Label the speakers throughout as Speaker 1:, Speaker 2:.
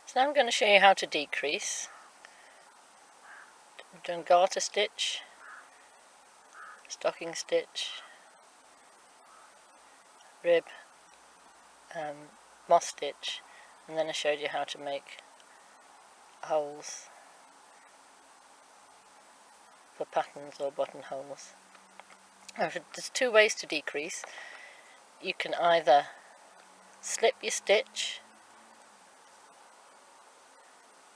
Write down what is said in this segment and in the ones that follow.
Speaker 1: So now I'm going to show you how to decrease. I'm doing garter stitch, stocking stitch, rib, moss stitch, and then I showed you how to make holes for patterns or buttonholes. There's two ways to decrease. You can either slip your stitch,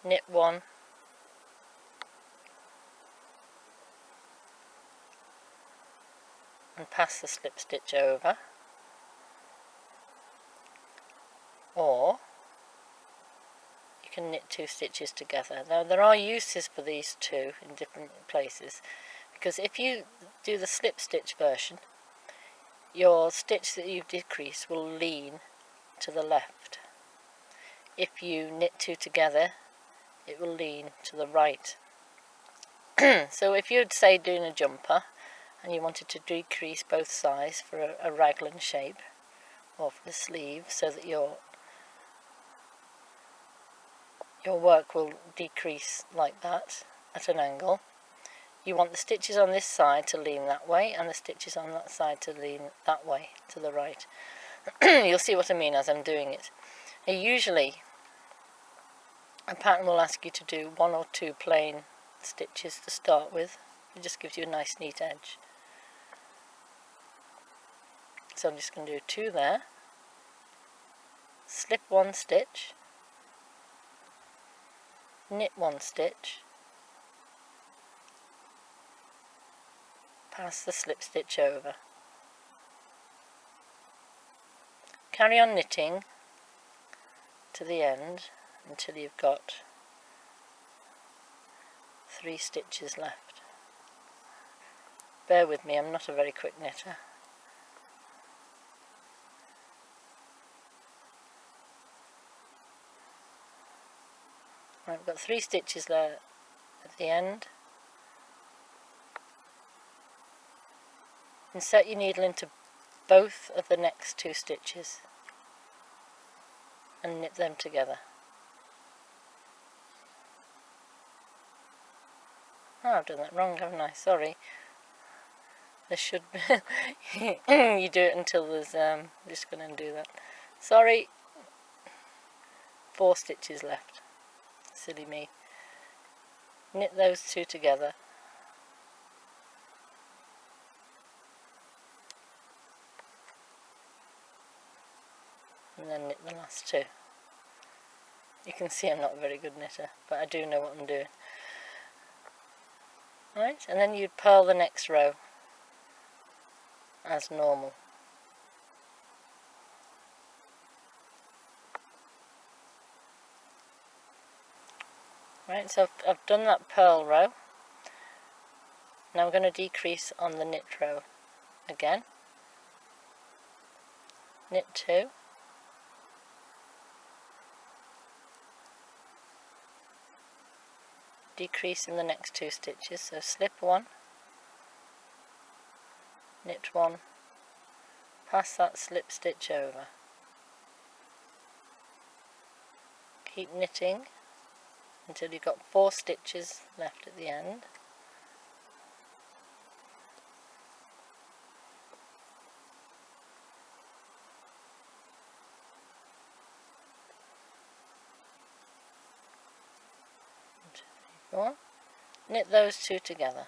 Speaker 1: knit one, and pass the slip stitch over, or you can knit two stitches together. Now there are uses for these two in different places, because if you do the slip stitch version, your stitch that you've decreased will lean to the left. If you knit two together, it will lean to the right. So if you'd say doing a jumper and you wanted to decrease both sides for a raglan shape, or for the sleeve, so that your work will decrease like that at an angle, you want the stitches on this side to lean that way and the stitches on that side to lean that way, to the right. You'll see what I mean as I'm doing it. Now, usually a pattern will ask you to do one or two plain stitches to start with. It just gives you a nice neat edge. So I'm just going to do two there, slip one stitch, knit one stitch, pass the slip stitch over. Carry on knitting to the end until you've got 3 stitches left. Bear with me, I'm not a very quick knitter. Right, I've got 3 stitches there at the end. Insert your needle into both of the next 2 stitches and knit them together. Oh, I've done that wrong, haven't I? Sorry. There should be you do it until there's I'm just going to do that. Sorry. 4 stitches left. Silly me. Knit those 2 together. And then knit the last 2. You can see I'm not a very good knitter, but I do know what I'm doing. Right, and then you'd purl the next row as normal. Right, so I've done that purl row. Now I'm going to decrease on the knit row again. Knit 2. Decrease in the next 2 stitches, so slip 1, knit 1, pass that slip stitch over. Keep knitting until you've got 4 stitches left at the end. Knit those 2 together.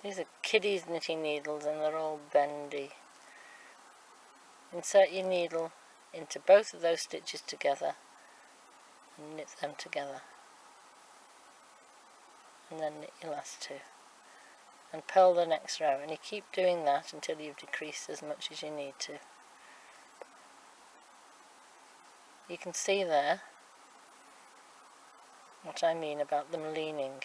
Speaker 1: These are kiddies knitting needles and they're all bendy. Insert your needle into both of those stitches together and knit them together. And then knit your last 2. And purl the next row, and you keep doing that until you've decreased as much as you need to. You can see there what I mean about them leaning.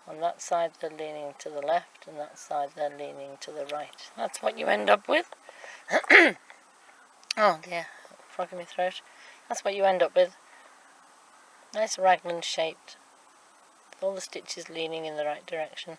Speaker 1: On that side they're leaning to the left, and that side they're leaning to the right. That's what you end up with. Oh dear, frog in my throat. That's what you end up with. Nice raglan shaped, with all the stitches leaning in the right direction.